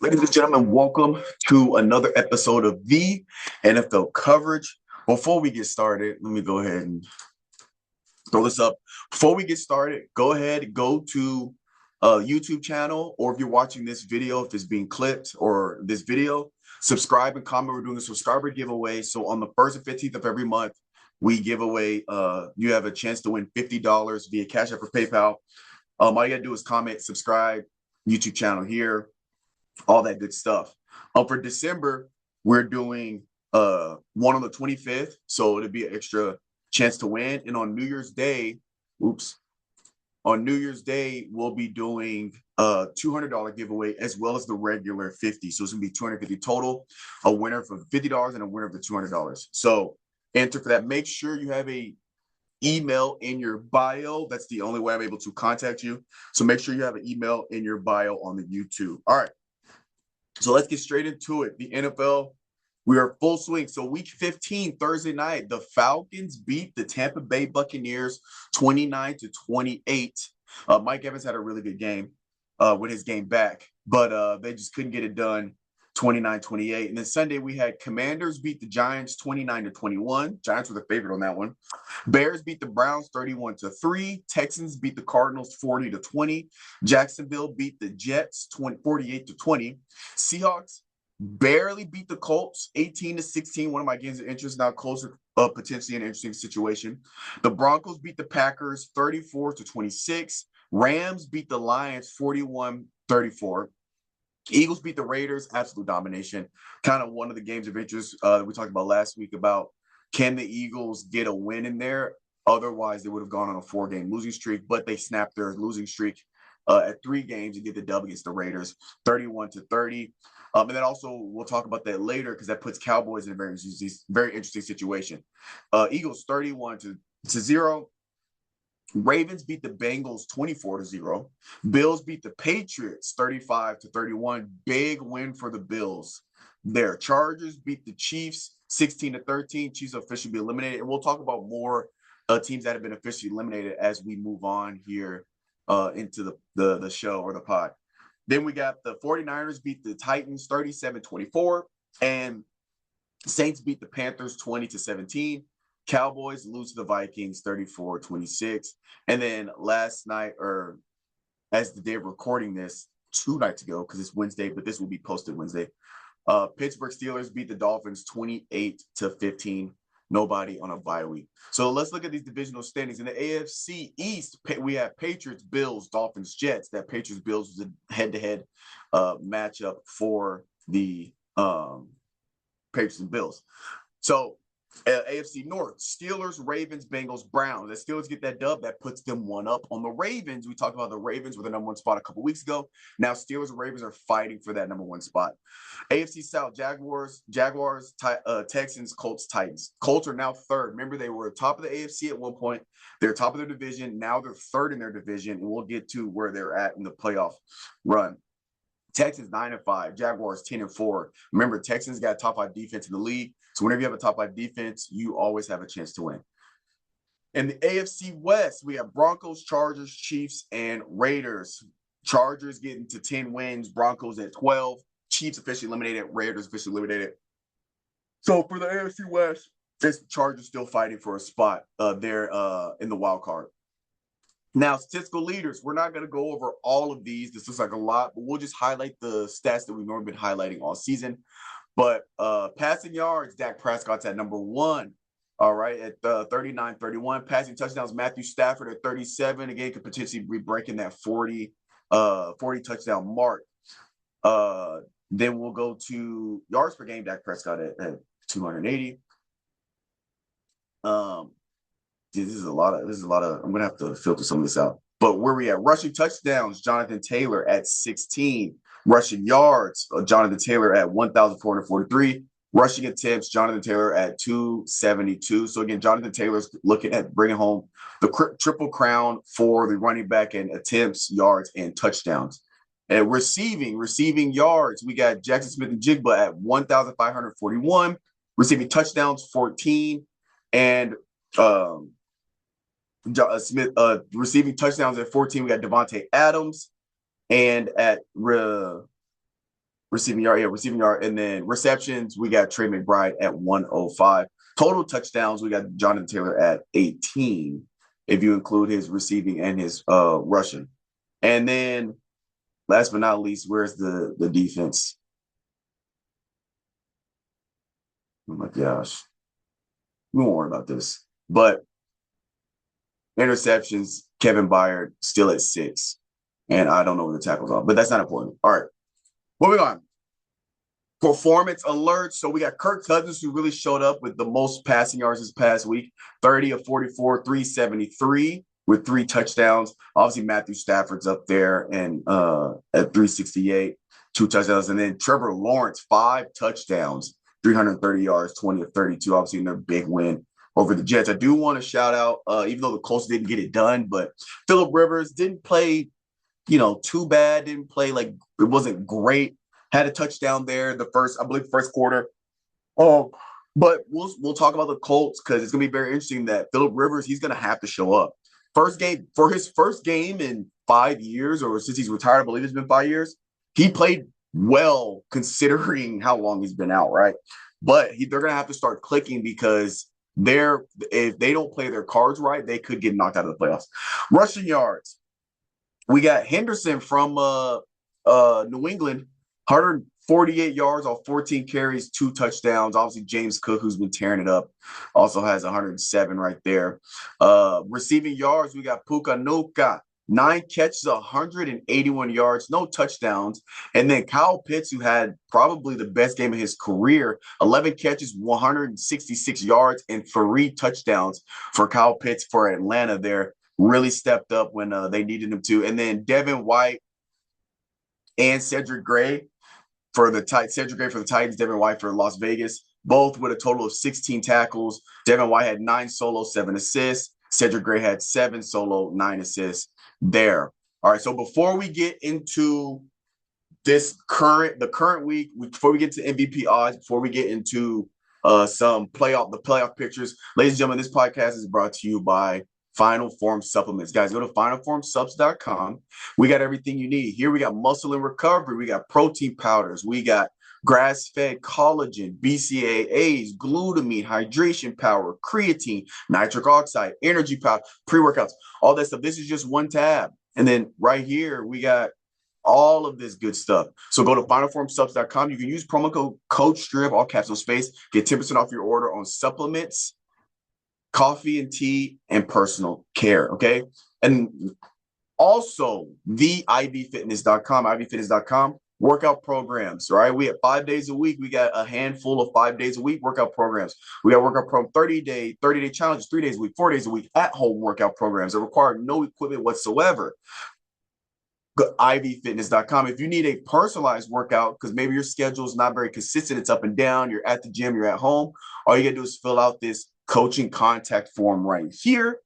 Ladies and gentlemen, welcome to another episode of the NFL coverage. Before we get started, let me go ahead and throw this up. Before we get started, go ahead and go to a YouTube channel, or if you're watching this video, if it's being clipped or this video, subscribe and comment. We're doing a subscriber giveaway. So on the 1st and 15th of every month, we give away, you have a chance to win $50 via Cash App or PayPal. All you gotta do is comment, subscribe, YouTube channel here, all that good stuff. For December, we're doing one on the 25th, so it'll be an extra chance to win. And on New Year's Day, on New Year's Day, we'll be doing a $200 giveaway as well as the regular 50. So it's gonna be 250 total, a winner for $50 and a winner of the $200. So enter for that. Make sure you have a email in your bio. That's the only way I'm able to contact you. So make sure you have an email in your bio on the YouTube. All right. So let's get straight into it. The NFL, we are full swing. So week 15, Thursday night, the Falcons beat the Tampa Bay Buccaneers 29-28. Mike Evans had a really good game with his game back, but they just couldn't get it done 29-28. And then Sunday, we had Commanders beat the Giants 29-21. Giants were the favorite on that one. Bears beat the Browns 31-3. Texans beat the Cardinals 40-20. Jacksonville beat the Jets 48-20. Seahawks barely beat the Colts 18-16. One of my games of interest, now closer, potentially an interesting situation. The Broncos beat the Packers 34-26. Rams beat the Lions 41-34. Eagles beat the Raiders, absolute domination. Kind of one of the games of interest that we talked about last week about, can the Eagles get a win in there? Otherwise, they would have gone on a 4-game losing streak, but they snapped their losing streak at 3 games and get the dub against the Raiders, 31-30. And then also, we'll talk about that later because that puts Cowboys in a very interesting situation. Eagles 31-0. Ravens beat the Bengals 24-0. Bills beat the Patriots 35-31. Big win for the Bills. Their Chargers beat the Chiefs 16-13. Chiefs officially be eliminated. And we'll talk about more teams that have been officially eliminated as we move on here into the show or the pod. Then we got the 49ers beat the Titans 37-24. And Saints beat the Panthers 20-17. Cowboys lose to the Vikings 34-26. And then last night, or as the day of recording this, 2 nights ago, because it's Wednesday, but this will be posted Wednesday, Pittsburgh Steelers beat the Dolphins 28-15. Nobody on a bye week. So let's look at these divisional standings. In the AFC East, we have Patriots, Bills, Dolphins, Jets. That Patriots-Bills was a head-to-head matchup for the Patriots and Bills. So AFC North, Steelers, Ravens, Bengals, Browns. The Steelers get that dub, that puts them 1 up on the Ravens. We talked about the Ravens with the number 1 spot a couple weeks ago. Now Steelers and Ravens are fighting for that number 1 spot. AFC South, Jaguars, Texans, Colts, Titans. Colts are now 3rd. Remember, they were top of the AFC at one point. They're top of their division. Now they're 3rd in their division, and we'll get to where they're at in the playoff run. Texans 9-5, Jaguars 10-4. Remember, Texans got a top 5 defense in the league. So whenever you have a top 5 defense, you always have a chance to win. In the AFC West, we have Broncos, Chargers, Chiefs, and Raiders. Chargers getting to 10 wins, Broncos at 12. Chiefs officially eliminated, Raiders officially eliminated. So for the AFC West, it's Chargers still fighting for a spot there in the wild card. Now, statistical leaders, we're not going to go over all of these. This looks like a lot, but we'll just highlight the stats that we've normally been highlighting all season. But passing yards, Dak Prescott's at number 1, all right, at 39-31. Passing touchdowns, Matthew Stafford at 37. Again, could potentially be breaking that 40 touchdown mark. Then we'll go to yards per game, Dak Prescott at 280. This is a lot of, I'm going to have to filter some of this out. But where we at? Rushing touchdowns, Jonathan Taylor at 16. Rushing yards, Jonathan Taylor at 1,443. Rushing attempts, Jonathan Taylor at 272. So again, Jonathan Taylor's looking at bringing home the triple crown for the running back in attempts, yards, and touchdowns. And receiving yards, we got Jackson Smith-Njigba at 1,541. Receiving touchdowns, 14. And Smith receiving touchdowns at 14. We got Devontae Adams, and at receiving yard. And then receptions, we got Trey McBride at 105. Total touchdowns, we got Jonathan Taylor at 18, if you include his receiving and his rushing. And then last but not least, where's the defense? Oh my gosh. We won't worry about this. But interceptions, Kevin Byard still at 6. And I don't know where the tackles are, but that's not important. All right. Moving on. Performance alert. So we got Kirk Cousins, who really showed up with the most passing yards this past week, 30 of 44, 373 with 3 touchdowns. Obviously, Matthew Stafford's up there and at 368, 2 touchdowns. And then Trevor Lawrence, 5 touchdowns, 330 yards, 20 of 32, obviously in their big win over the Jets. I do want to shout out, even though the Colts didn't get it done, but Phillip Rivers didn't play, too bad. Didn't play like it wasn't great. Had a touchdown there first quarter. Oh, but we'll talk about the Colts because it's gonna be very interesting that Phillip Rivers, he's gonna have to show up. His first game in 5 years, or since he's retired, I believe it's been 5 years. He played well considering how long he's been out, right? But they're gonna have to start clicking because if they don't play their cards right, they could get knocked out of the playoffs. Rushing yards. We got Henderson from New England, 148 yards off 14 carries, 2 touchdowns. Obviously, James Cook, who's been tearing it up, also has 107 right there. Receiving yards, we got Puka Nuka, 9 catches, 181 yards, no touchdowns. And then Kyle Pitts, who had probably the best game of his career, 11 catches, 166 yards, and 3 touchdowns for Kyle Pitts for Atlanta there. Really stepped up when they needed him to. And then Devin White and Cedric Gray for the Titans, Devin White for Las Vegas, both with a total of 16 tackles. Devin White had 9 solo, 7 assists. Cedric Gray had 7 solo, 9 assists there. All right, so before we get into the current week, before we get to MVP odds, before we get into the playoff pictures, ladies and gentlemen, this podcast is brought to you by Final Form Supplements. Guys, go to finalformsubs.com. We got everything you need. Here we got muscle and recovery. We got protein powders. We got grass-fed collagen, BCAAs, glutamine, hydration power, creatine, nitric oxide, energy powder, pre-workouts, all that stuff. This is just one tab. And then right here, we got all of this good stuff. So go to finalformsubs.com. You can use promo code Strib, all caps no space, get 10% off your order on supplements, coffee and tea, and personal care, okay? And also, the ivfitness.com, workout programs, right? We have 5 days a week. We got a handful of 5 days a week workout programs. We got workout program 30-day challenges, 3 days a week, 4 days a week, at-home workout programs that require no equipment whatsoever. Go ivfitness.com. If you need a personalized workout, because maybe your schedule is not very consistent, it's up and down, you're at the gym, you're at home, all you gotta do is fill out this coaching contact form right here,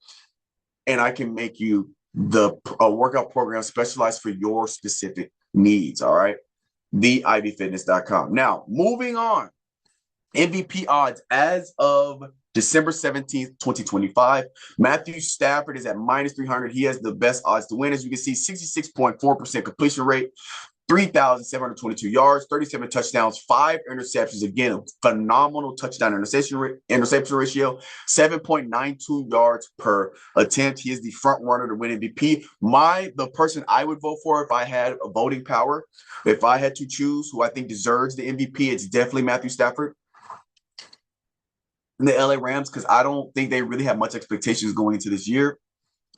and I can make you the workout program specialized for your specific needs. All right, the ivfitness.com. Now, moving on, MVP odds as of December 17th, 2025. Matthew Stafford is at -300. He has the best odds to win. As you can see, 66.4% completion rate, 3,722 yards, 37 touchdowns, 5 interceptions. Again, a phenomenal touchdown interception ratio, 7.92 yards per attempt. He is the front runner to win MVP. The person I would vote for if I had a voting power, if I had to choose who I think deserves the MVP, it's definitely Matthew Stafford and the LA Rams, because I don't think they really have much expectations going into this year.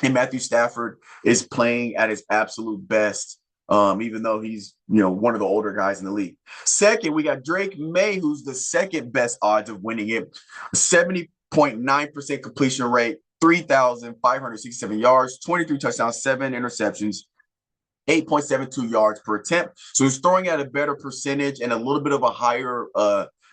And Matthew Stafford is playing at his absolute best. Even though he's, one of the older guys in the league. Second, we got Drake May, who's the second best odds of winning it. 70.9% completion rate, 3,567 yards, 23 touchdowns, 7 interceptions, 8.72 yards per attempt. So he's throwing at a better percentage and a little bit of a higher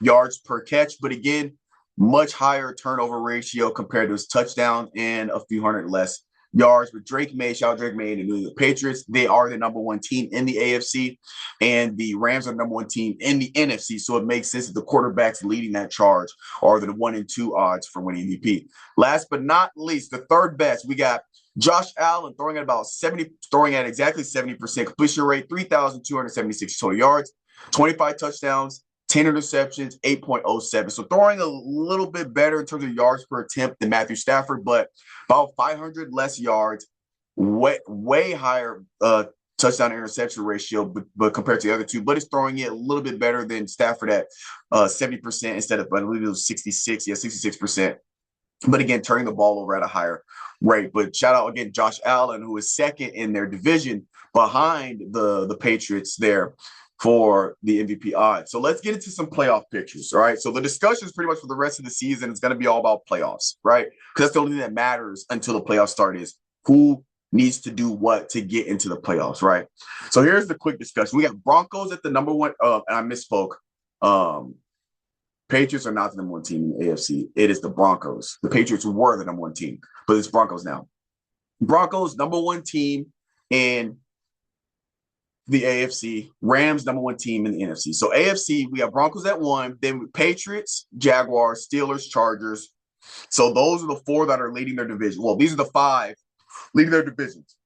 yards per catch. But again, much higher turnover ratio compared to his touchdown and a few hundred less yards. With Drake May, shout out Drake May and the New England Patriots. They are the number 1 team in the AFC, and the Rams are the number 1 team in the NFC. So it makes sense that the quarterbacks leading that charge are the 1 and 2 odds for winning MVP. Last but not least, the third best, we got Josh Allen throwing at exactly 70% completion rate, 3,276 total yards. 25 touchdowns, 10 interceptions, 8.07. So throwing a little bit better in terms of yards per attempt than Matthew Stafford, but about 500 less yards, way higher touchdown interception ratio, but compared to the other two, but it's throwing it a little bit better than Stafford at 70% instead of, I believe it was 66, 66%. But again, turning the ball over at a higher rate. But shout out again, Josh Allen, who is second in their division behind the Patriots there for the MVP odds. So let's get into some playoff pictures. All right. So the discussion is pretty much for the rest of the season. It's going to be all about playoffs, right? Because that's the only thing that matters until the playoffs start is who needs to do what to get into the playoffs, right? So here's the quick discussion. We got Broncos at the number one, and I misspoke. Patriots are not the number one team in the AFC. It is the Broncos. The Patriots were the number one team, but it's Broncos now. Broncos, number one team in the AFC. Rams, number one team in the NFC. So AFC, we have Broncos at one, then Patriots, Jaguars, Steelers, Chargers. So those are the four that are leading their division. Well, these are the five leading their divisions.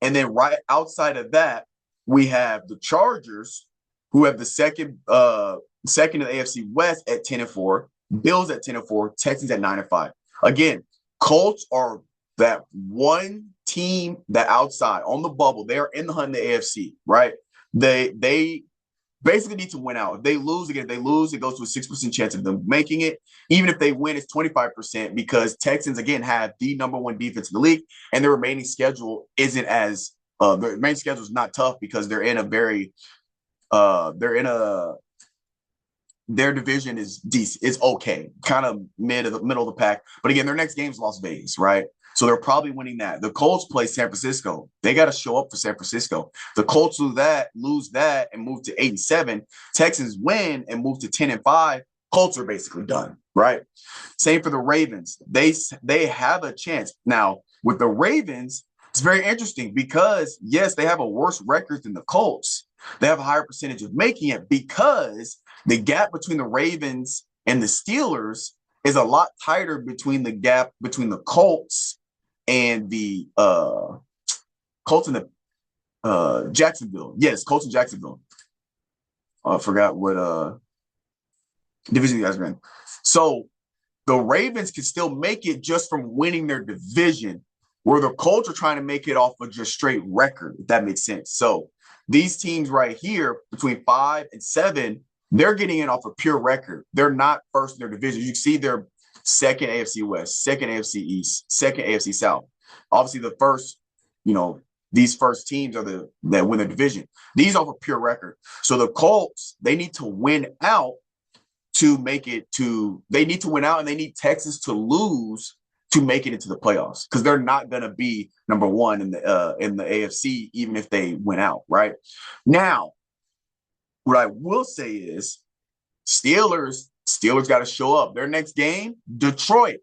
And then right outside of that, we have the Chargers, who have the second in the AFC West at 10-4, Bills at 10-4, Texans at 9-5. Again, Colts are that one team that outside on the bubble, they are in the hunt in the AFC, right? They basically need to win out. If they lose, it goes to a 6% chance of them making it. Even if they win, it's 25% because Texans, again, have the number one defense in the league, and their remaining schedule isn't as their remaining schedule is not tough because they're in a very their division is decent. It's okay, kind of middle of the pack. But again, their next game is Las Vegas, right? So they're probably winning that. The Colts play San Francisco. They got to show up for San Francisco. The Colts lose that, and move to 8-7. Texans win and move to 10-5. Colts are basically done, right? Same for the Ravens. They have a chance. Now, with the Ravens, it's very interesting because, yes, they have a worse record than the Colts. They have a higher percentage of making it because the gap between the Ravens and the Steelers is a lot tighter between the gap between the Colts and the Jacksonville. Yes, Colts and Jacksonville. I forgot what division you guys are in. So the Ravens can still make it just from winning their division, where the Colts are trying to make it off of just straight record, if that makes sense. So these teams right here, between 5 and 7, they're getting in off of pure record. They're not first in their division. You see they're second AFC West, second AFC East, second AFC South. Obviously, the first, these first teams are that win the division. These are for pure record. So the Colts, they need to win out to make it to – they need to win out, and they need Texas to lose to make it into the playoffs because they're not going to be number one in the AFC even if they win out, right? Now, what I will say is Steelers got to show up. Their next game, Detroit.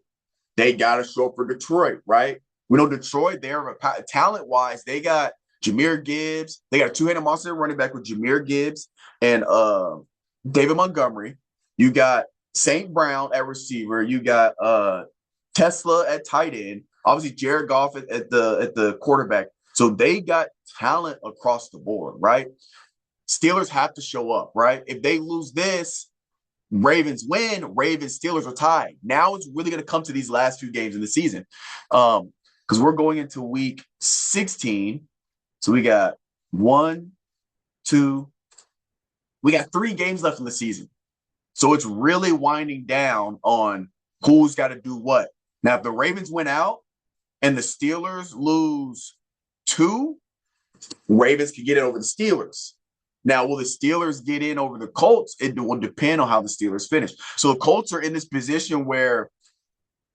They got to show up for Detroit, right? We know Detroit, they're talent-wise, they got Jahmyr Gibbs. They got a two-handed monster running back with Jahmyr Gibbs and David Montgomery. You got St. Brown at receiver. You got Tesla at tight end. Obviously, Jared Goff at the quarterback. So they got talent across the board, right? Steelers have to show up, right? If they lose this, Ravens win, Steelers are tied. Now it's really going to come to these last few games in the season because we're going into week 16. So we got 1, 2, we got 3 games left in the season. So it's really winding down on who's got to do what. Now, if the Ravens win out and the Steelers lose 2, Ravens can get it over the Steelers. Now, will the Steelers get in over the Colts? It will depend on how the Steelers finish. So the Colts are in this position where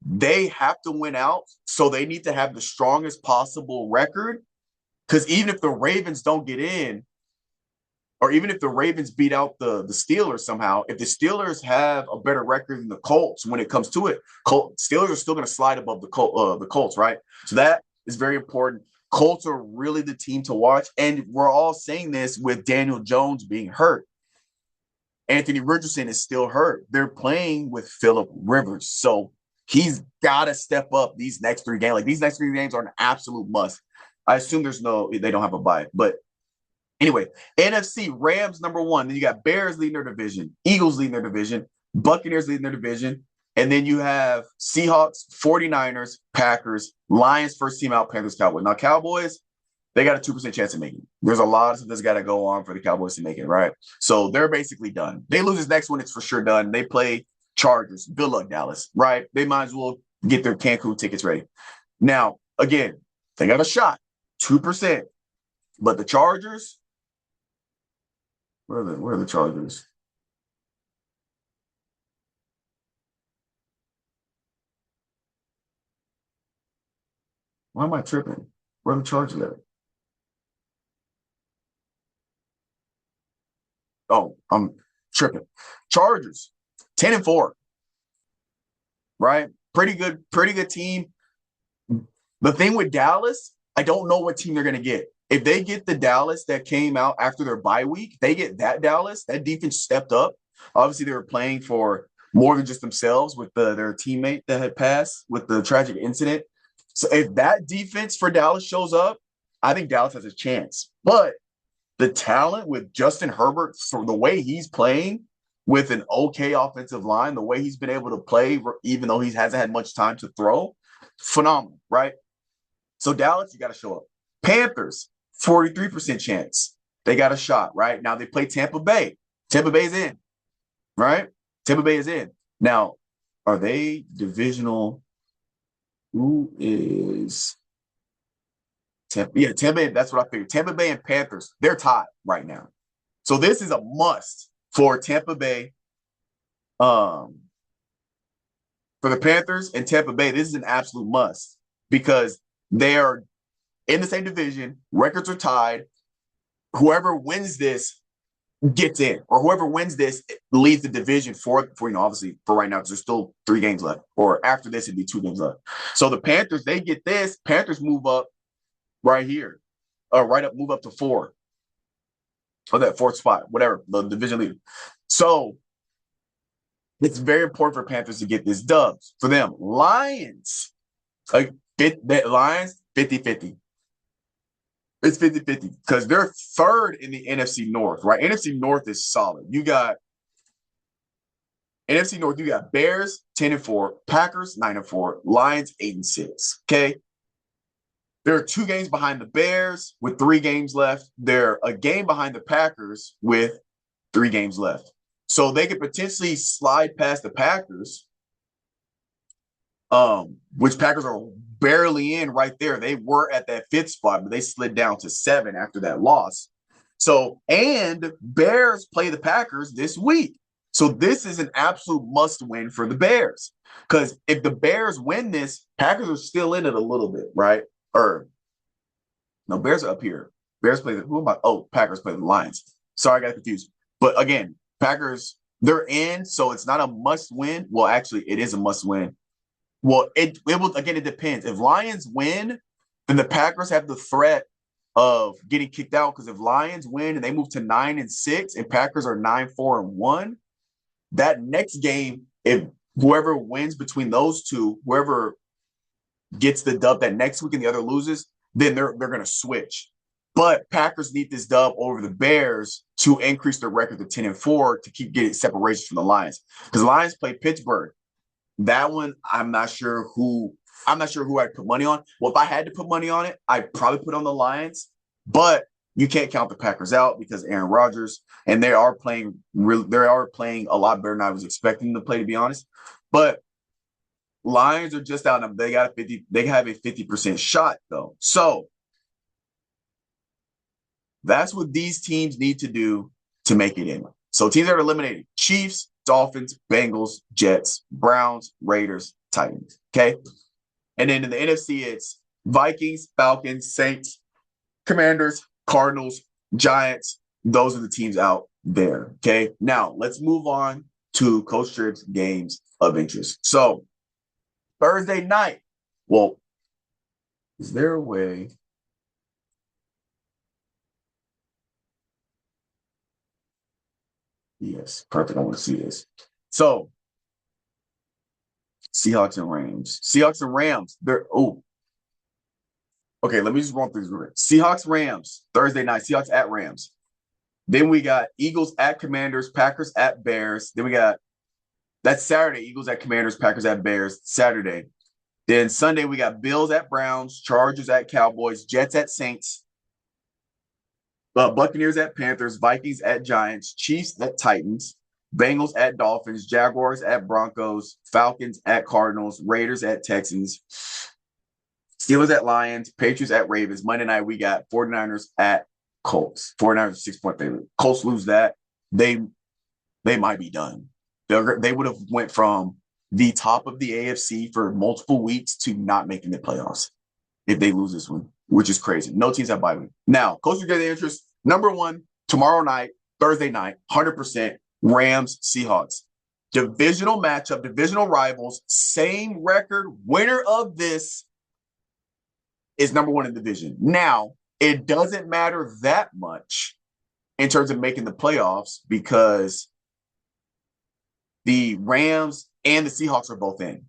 they have to win out, so they need to have the strongest possible record. Because even if the Ravens don't get in, or even if the Ravens beat out the Steelers somehow, if the Steelers have a better record than the Colts when it comes to it, Steelers are still going to slide above the Colts, right? So that is very important. Colts are really the team to watch, and we're all saying this with Daniel Jones being hurt. Anthony Richardson is still hurt. They're playing with Phillip Rivers, so he's got to step up these next 3 games. Like, these next 3 games are an absolute must. I assume they don't have a bye, but Anyway, NFC, Rams #1. Then you got Bears leading their division, Eagles leading their division, Buccaneers leading their division. And then you have Seahawks, 49ers, Packers, Lions first team out, Panthers, Cowboys. Now, Cowboys, they got a 2% chance of making it. There's a lot of stuff that's got to go on for the Cowboys to make it, right? So they're basically done. They lose this next one, it's for sure done. They play Chargers. Good luck, Dallas, right? They might as well get their Cancun tickets ready. Now, again, they got a shot, 2%. But the Chargers, where are the Chargers? Why am I tripping? Where are the Chargers at? Oh, I'm tripping. Chargers, 10-4, right? Pretty good team. The thing with Dallas, I don't know what team they're going to get. If they get the Dallas that came out after their bye week, they get that Dallas, that defense stepped up. Obviously, they were playing for more than just themselves with their teammate that had passed with the tragic incident. So if that defense for Dallas shows up, I think Dallas has a chance. But the talent with Justin Herbert, for the way he's playing with an okay offensive line, the way he's been able to play, even though he hasn't had much time to throw, phenomenal, right? So Dallas, you got to show up. Panthers, 43% chance. They got a shot, right? Now they play Tampa Bay. Tampa Bay is in, right? Tampa Bay is in. Now, are they divisional? Who is Tampa? Yeah, Tampa Bay, that's what I figured. Tampa Bay and Panthers, they're tied right now. So this is a must for Tampa Bay. For the Panthers and Tampa Bay, this is an absolute must because they are in the same division. Records are tied. Whoever wins this gets in, or whoever wins this leads the division for obviously for right now because there's still 3 games left. Or after this, it'd be 2 games left. So the Panthers, they get this. Panthers move up right here, move up to 4, or that 4th spot, whatever the division leader. So it's very important for Panthers to get this dub for them. Lions, Lions 50-50. It's 50-50 because they're 3rd in the NFC North, right? NFC North is solid. You got NFC North, you got Bears 10-4, Packers 9-4, Lions 8-6. Okay. There are 2 games behind the Bears with 3 games left. They're a game behind the Packers with 3 games left. So they could potentially slide past the Packers, which Packers are barely in right there. They were at that 5th spot, but they slid down to 7 after that loss. So, and Bears play the Packers this week. So this is an absolute must win for the Bears. Because if the Bears win this, Packers are still in it a little bit, right? Or no, Bears are up here. Bears play Packers play the Lions. Sorry, I got confused. But again, Packers, they're in, so it's not a must win. Well, actually, it is a must win. Well, it will, again, it depends. If Lions win, then the Packers have the threat of getting kicked out, because if Lions win and they move to 9-6 and Packers are 9-4-1, that next game, if whoever wins between those two, whoever gets the dub that next week and the other loses, then they're going to switch. But Packers need this dub over the Bears to increase their record to 10-4 to keep getting separation from the Lions. Because the Lions play Pittsburgh. That one, I'm not sure who I'd put money on. Well, if I had to put money on it, I'd probably put on the Lions. But you can't count the Packers out because Aaron Rodgers, and they are playing a lot better than I was expecting them to play, to be honest. But Lions are just out. They have a 50% shot though. So that's what these teams need to do to make it in. So teams that are eliminated: Chiefs, Dolphins, Bengals, Jets, Browns, Raiders, Titans. Okay. And then in the NFC, it's Vikings, Falcons, Saints, Commanders, Cardinals, Giants. Those are the teams out there. Okay. Now let's move on to Coach Strib's games of interest. So Thursday night. Well, is there a way? Yes, perfect. I want to see this. So Seahawks and Rams. They're Okay, let me just run through this real quick. Seahawks, Rams, Thursday night. Seahawks at Rams. Then we got Eagles at Commanders, Packers at Bears. Then we got that's Saturday. Eagles at Commanders, Packers at Bears. Saturday. Then Sunday we got Bills at Browns, Chargers at Cowboys, Jets at Saints, Buccaneers at Panthers, Vikings at Giants, Chiefs at Titans, Bengals at Dolphins, Jaguars at Broncos, Falcons at Cardinals, Raiders at Texans, Steelers at Lions, Patriots at Ravens. Monday night, we got 49ers at Colts. 49ers 6-point favorite. Colts lose that. They might be done. They would have went from the top of the AFC for multiple weeks to not making the playoffs if they lose this one, which is crazy. No teams have bye week. Now, closer to the interest, number one, tomorrow night, Thursday night, 100%, Rams, Seahawks. Divisional matchup, divisional rivals, same record. Winner of this is number one in the division. Now, it doesn't matter that much in terms of making the playoffs because the Rams and the Seahawks are both in.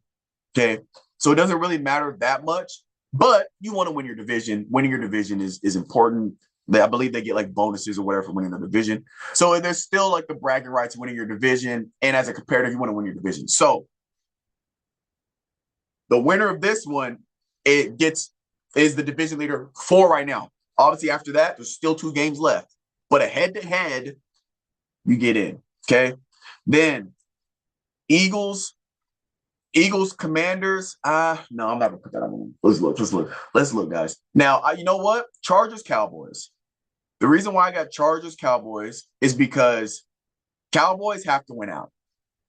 Okay. So it doesn't really matter that much, but you want to win your division. Winning your division is important. I believe they get like bonuses or whatever for winning the division. So there's still like the bragging rights winning your division. And as a comparative, you want to win your division. So the winner of this one, is the division leader 4 right now. Obviously, after that, there's still 2 games left. But a head-to-head, you get in. Okay. Then Eagles, Commanders. No, I'm not gonna put that on. Let's look, guys. Now, you know what? Chargers, Cowboys. The reason why I got Chargers, Cowboys is because Cowboys have to win out.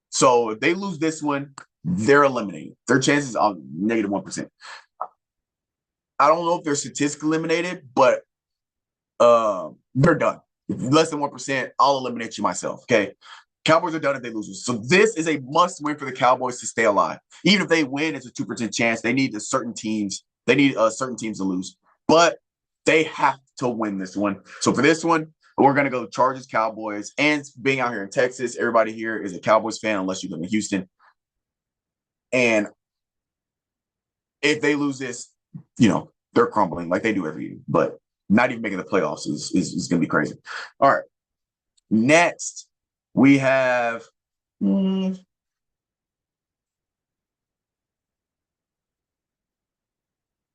So if they lose this one, they're eliminated. Their chances are negative 1%. I don't know if they're statistically eliminated, but they're done. Less than 1%, I'll eliminate you myself. Okay. Cowboys are done if they lose. So this is a must win for the Cowboys to stay alive. Even if they win, it's a 2% chance. They need certain teams to lose, but they have to win this one. So for this one, we're going to go Chargers, Cowboys. And being out here in Texas, everybody here is a Cowboys fan unless you live in Houston. And if they lose this, they're crumbling like they do every year. But not even making the playoffs is going to be crazy. All right. Next, we have you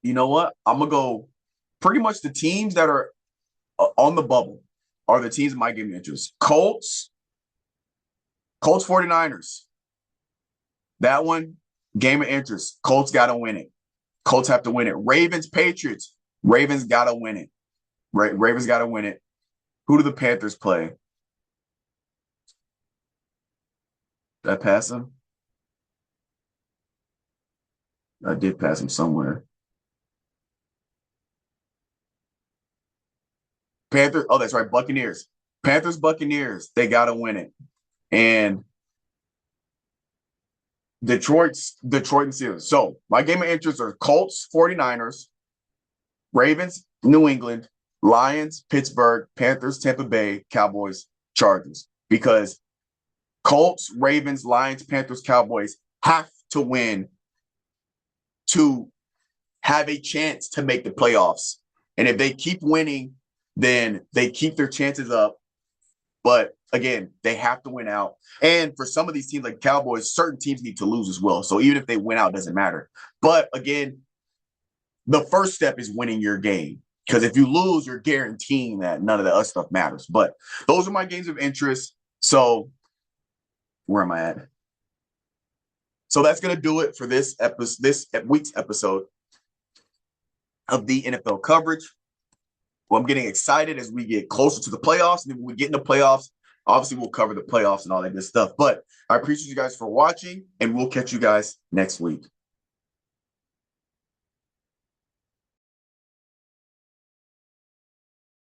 know what? I'm going to go pretty much the teams that are on the bubble are the teams that might give me interest. Colts, 49ers. That one, game of interest. Colts got to win it. Colts have to win it. Ravens, Patriots. Ravens got to win it. Ravens got to win it. Who do the Panthers play? Did I pass them? I did pass them somewhere. Panthers. Oh, that's right. Buccaneers. Panthers, Buccaneers. They got to win it. And Detroit and Steelers. So my game of interest are Colts, 49ers, Ravens, New England, Lions, Pittsburgh, Panthers, Tampa Bay, Cowboys, Chargers. Because Colts, Ravens, Lions, Panthers, Cowboys have to win to have a chance to make the playoffs. And if they keep winning, then they keep their chances up. But again, they have to win out. And for some of these teams like Cowboys, certain teams need to lose as well. So even if they win out, it doesn't matter. But again, the first step is winning your game. Because if you lose, you're guaranteeing that none of the other stuff matters. But those are my games of interest. So where am I at? So that's going to do it for this week's episode of the NFL coverage. Well, I'm getting excited as we get closer to the playoffs. And then when we get in the playoffs, obviously we'll cover the playoffs and all that good stuff. But I appreciate you guys for watching, and we'll catch you guys next week.